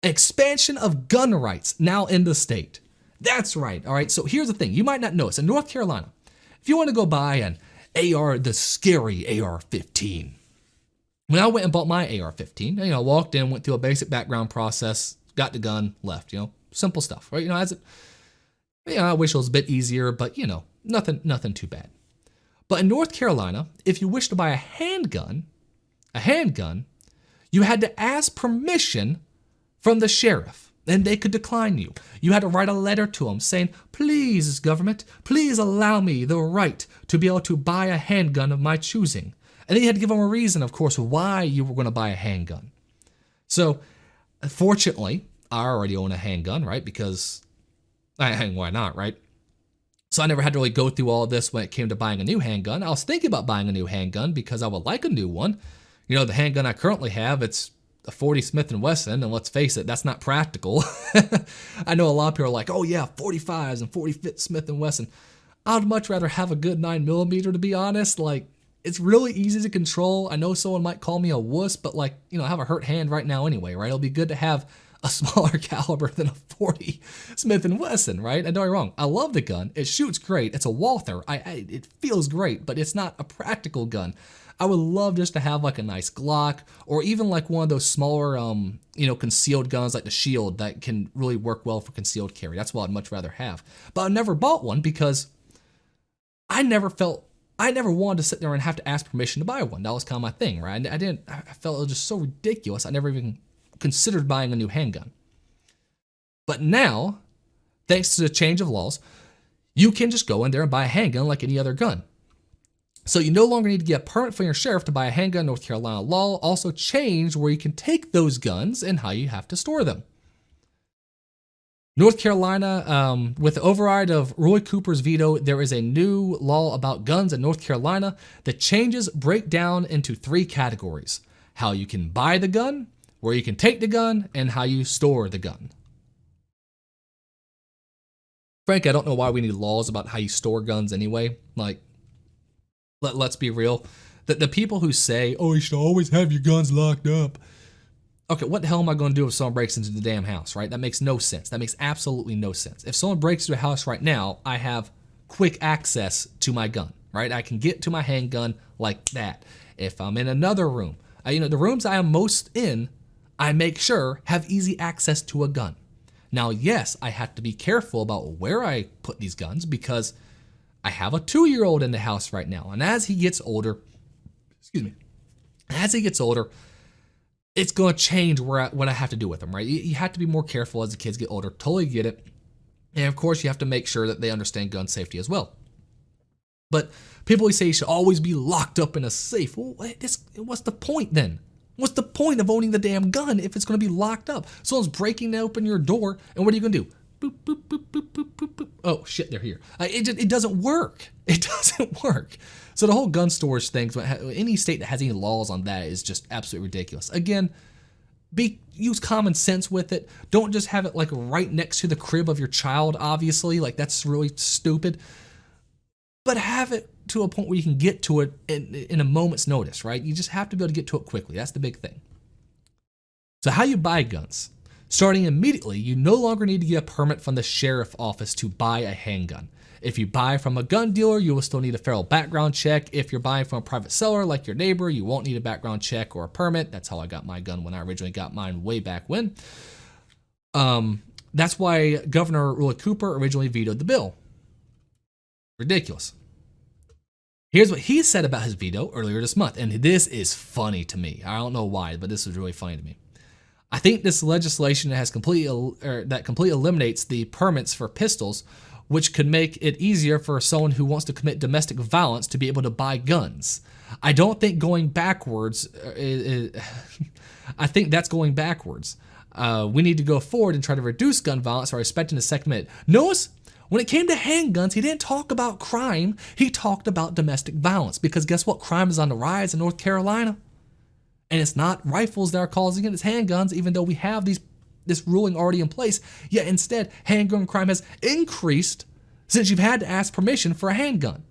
Expansion of gun rights now in the state. That's right. All right. So here's the thing. You might not know this. In North Carolina, if you want to go buy an the scary AR-15. When I went and bought my AR-15, walked in, went through a basic background process, got the gun, left. Simple stuff, right? I wish it was a bit easier, but nothing too bad. But in North Carolina, if you wish to buy a handgun, you had to ask permission from the sheriff, and they could decline you. You had to write a letter to them saying, please, government, please allow me the right to be able to buy a handgun of my choosing. And then you had to give them a reason, of course, why you were going to buy a handgun. So, fortunately, I already own a handgun, right? Because, why not, right? So I never had to really go through all of this when it came to buying a new handgun. I was thinking about buying a new handgun because I would like a new one. The handgun I currently have, it's a 40 Smith & Wesson, and let's face it, that's not practical. I know a lot of people are like, oh yeah, 45s and 40 Smith & Wesson. I'd much rather have a good 9mm, to be honest. It's really easy to control. I know someone might call me a wuss, but I have a hurt hand right now anyway, right? It'll be good to have a smaller caliber than a 40 Smith & Wesson, right? And don't get me wrong, I love the gun. It shoots great. It's a Walther. It feels great, but it's not a practical gun. I would love just to have a nice Glock, or even one of those smaller, concealed guns like the Shield that can really work well for concealed carry. That's what I'd much rather have. But I never bought one because I never wanted to sit there and have to ask permission to buy one. That was kind of my thing, right? I felt it was just so ridiculous. I never even considered buying a new handgun. But now, thanks to the change of laws, you can just go in there and buy a handgun like any other gun. So you no longer need to get a permit from your sheriff to buy a handgun. North Carolina law also changed where you can take those guns and how you have to store them. North Carolina, with the override of Roy Cooper's veto, there is a new law about guns in North Carolina. The changes break down into 3 categories: how you can buy the gun, where you can take the gun, and how you store the gun. Frank, I don't know why we need laws about how you store guns anyway. Let's be real. The people who say, oh, you should always have your guns locked up. Okay, what the hell am I going to do if someone breaks into the damn house, right? That makes no sense. That makes absolutely no sense. If someone breaks into a house right now, I have quick access to my gun, right? I can get to my handgun like that. If I'm in another room, the rooms I am most in, I make sure have easy access to a gun. Now, yes, I have to be careful about where I put these guns because I have a 2-year-old in the house right now. And as he gets older, it's going to change what I have to do with him, right? You have to be more careful as the kids get older. Totally get it. And of course, you have to make sure that they understand gun safety as well. But people always say you should always be locked up in a safe. Well, what's the point then? What's the point of owning the damn gun if it's going to be locked up? Someone's breaking open your door, and what are you going to do? Boop, boop, boop, boop, boop, boop, boop. Oh, shit, they're here. It doesn't work. It doesn't work. So the whole gun storage thing, any state that has any laws on that is just absolutely ridiculous. Again, use common sense with it. Don't just have it right next to the crib of your child, obviously. That's really stupid. But have it to a point where you can get to it in a moment's notice, right? You just have to be able to get to it quickly. That's the big thing. So how you buy guns. Starting immediately, you no longer need to get a permit from the sheriff office to buy a handgun. If you buy from a gun dealer, you will still need a federal background check. If you're buying from a private seller like your neighbor, you won't need a background check or a permit. That's how I got my gun when I originally got mine way back when. That's why Governor Roy Cooper originally vetoed the bill. Ridiculous. Here's what he said about his veto earlier this month, and this is funny to me. I don't know why, but this is really funny to me. I think this legislation that completely eliminates the permits for pistols, which could make it easier for someone who wants to commit domestic violence to be able to buy guns. I don't think going backwards. I think that's going backwards. We need to go forward and try to reduce gun violence by respecting the Second Amendment. Notice, when it came to handguns, he didn't talk about crime. He talked about domestic violence. Because guess what? Crime is on the rise in North Carolina. And it's not rifles that are causing it, it's handguns, even though we have this ruling already in place. Yet instead, handgun crime has increased since you've had to ask permission for a handgun.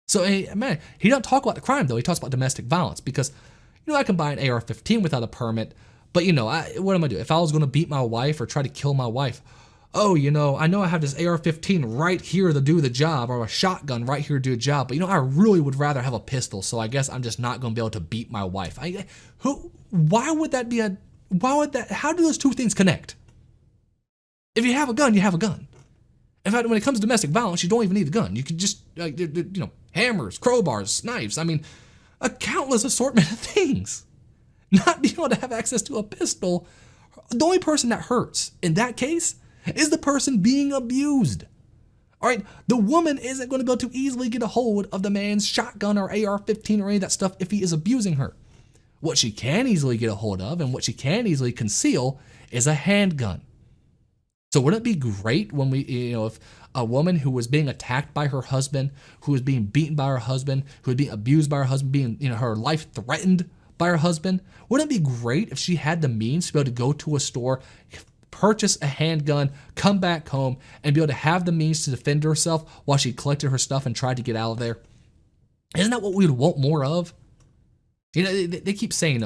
So, man, he doesn't talk about the crime, though. He talks about domestic violence because, I can buy an AR-15 without a permit, But what am I doing? If I was going to beat my wife or try to kill my wife, oh, I know I have this AR-15 right here to do the job, or a shotgun right here to do a job, but I really would rather have a pistol, so I guess I'm just not going to be able to beat my wife. How do those two things connect? If you have a gun, you have a gun. In fact, when it comes to domestic violence, you don't even need a gun. You can just, hammers, crowbars, knives. I mean, a countless assortment of things. Not being able to have access to a pistol, the only person that hurts in that case is the person being abused. All right, the woman isn't going to be able to easily get a hold of the man's shotgun or AR-15 or any of that stuff if he is abusing her. What she can easily get a hold of and what she can easily conceal is a handgun. So wouldn't it be great when if a woman who was being attacked by her husband, who was being beaten by her husband, who was being abused by her husband, being, her life threatened by her husband, wouldn't it be great if she had the means to be able to go to a store, purchase a handgun, come back home, and be able to have the means to defend herself while she collected her stuff and tried to get out of there? Isn't that what we would want more of? They keep saying,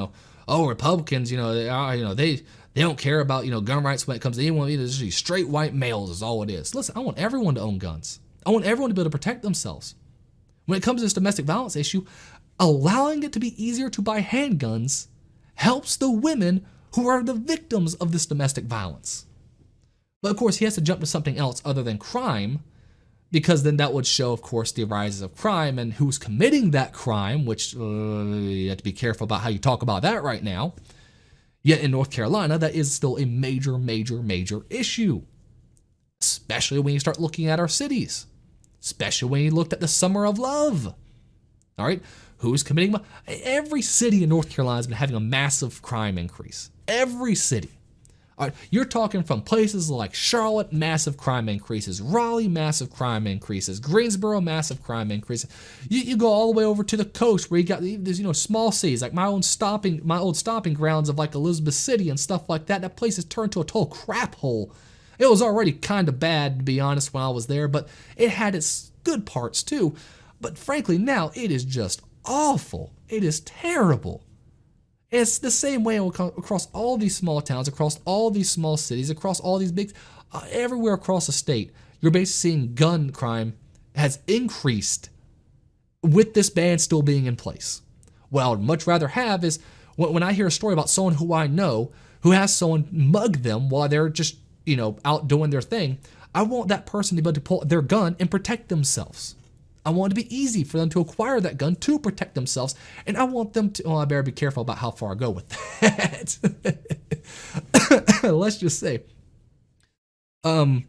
Republicans, they don't care about, gun rights when it comes to anyone. It's just straight white males is all it is. Listen, I want everyone to own guns. I want everyone to be able to protect themselves. When it comes to this domestic violence issue, allowing it to be easier to buy handguns helps the women who are the victims of this domestic violence. But of course, he has to jump to something else other than crime, because then that would show, of course, the rises of crime and who's committing that crime, which you have to be careful about how you talk about that right now. Yet in North Carolina, that is still a major, major, major issue, especially when you start looking at our cities, especially when you looked at the Summer of Love. All right, who's committing? Every city in North Carolina has been having a massive crime increase. Every city. All right, you're talking from places like Charlotte, massive crime increases, Raleigh, massive crime increases, Greensboro, massive crime increases. You go all the way over to the coast where you got these small cities like my old stomping grounds of like Elizabeth City and stuff like that. That place has turned to a total crap hole. It was already kind of bad, to be honest, when I was there, but it had its good parts too. But frankly, now it is just awful. It is terrible. It's the same way across all these small towns, across all these small cities, across all these big, everywhere across the state. You're basically seeing gun crime has increased with this ban still being in place. What I would much rather have is when I hear a story about someone who I know who has someone mug them while they're just, out doing their thing, I want that person to be able to pull their gun and protect themselves. I want it to be easy for them to acquire that gun to protect themselves, and I want them to, I better be careful about how far I go with that. Let's just say, I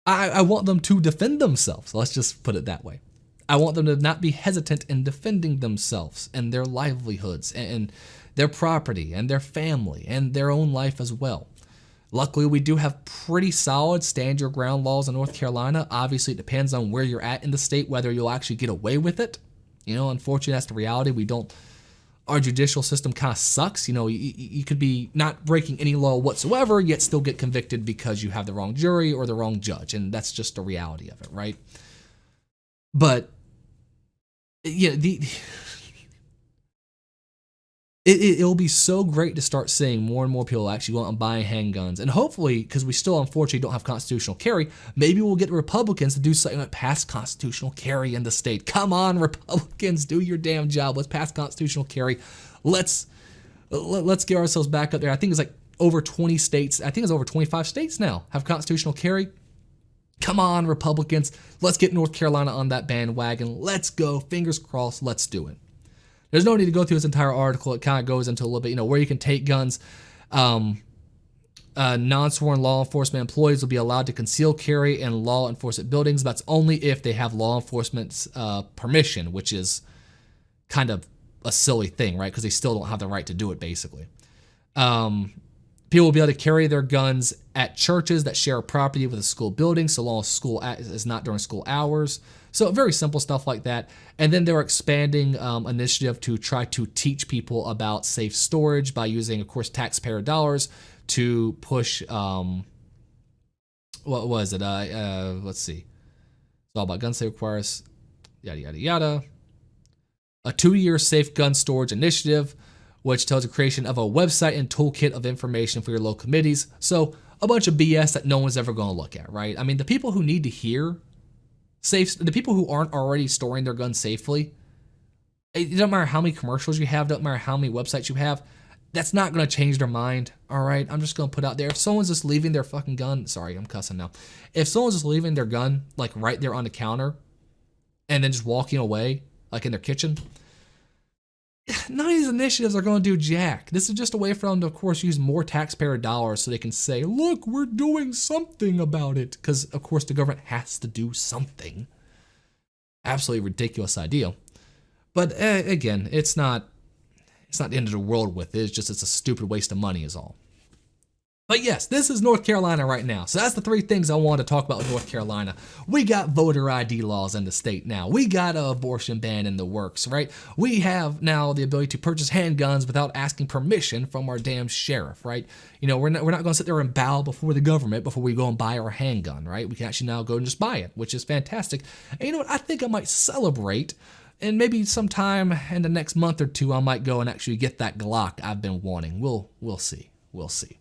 want them to defend themselves. Let's just put it that way. I want them to not be hesitant in defending themselves and their livelihoods and their property and their family and their own life as well. Luckily, we do have pretty solid stand your ground laws in North Carolina. Obviously, it depends on where you're at in the state, whether you'll actually get away with it. Unfortunately, that's the reality. Our judicial system kind of sucks. You could be not breaking any law whatsoever, yet still get convicted because you have the wrong jury or the wrong judge. And that's just the reality of it, right? But, It'll be so great to start seeing more and more people actually go out and buy handguns. And hopefully, because we still unfortunately don't have constitutional carry, maybe we'll get Republicans to do something like pass constitutional carry in the state. Come on, Republicans, do your damn job. Let's pass constitutional carry. Let's get ourselves back up there. I think it's like over 20 states. I think it's over 25 states now have constitutional carry. Come on, Republicans. Let's get North Carolina on that bandwagon. Let's go. Fingers crossed. Let's do it. There's no need to go through this entire article. It kind of goes into a little bit, where you can take guns. Non-sworn law enforcement employees will be allowed to conceal carry in law enforcement buildings. That's only if they have law enforcement's permission, which is kind of a silly thing, right? Because they still don't have the right to do it, basically. People will be able to carry their guns at churches that share a property with a school building, so long as school is not during school hours. So very simple stuff like that. And then they're expanding initiative to try to teach people about safe storage by using, of course, taxpayer dollars to push, what was it? Let's see. It's all about gun safe requires, yada, yada, yada. A 2-year safe gun storage initiative which tells the creation of a website and toolkit of information for your local committees. So a bunch of BS that no one's ever going to look at, right? I mean, the people who need to hear the people who aren't already storing their guns safely, it doesn't matter how many commercials you have, doesn't matter how many websites you have, that's not going to change their mind, all right? I'm just going to put out there, if someone's just leaving their fucking gun, sorry, I'm cussing now. If someone's just leaving their gun, like right there on the counter, and then just walking away, like in their kitchen, none of these initiatives are going to do jack. This is just a way for them to, of course, use more taxpayer dollars so they can say, look, we're doing something about it. Because, of course, the government has to do something. Absolutely ridiculous idea. But, again, it's not the end of the world with it. It's a stupid waste of money is all. But yes, this is North Carolina right now. So that's the three things I wanted to talk about with North Carolina. We got voter ID laws in the state now. We got an abortion ban in the works, right? We have now the ability to purchase handguns without asking permission from our damn sheriff, right? You know, we're not going to sit there and bow before the government before we go and buy our handgun, right? We can actually now go and just buy it, which is fantastic. And you know what? I think I might celebrate. And maybe sometime in the next month or two, I might go and actually get that Glock I've been wanting. We'll see. We'll see.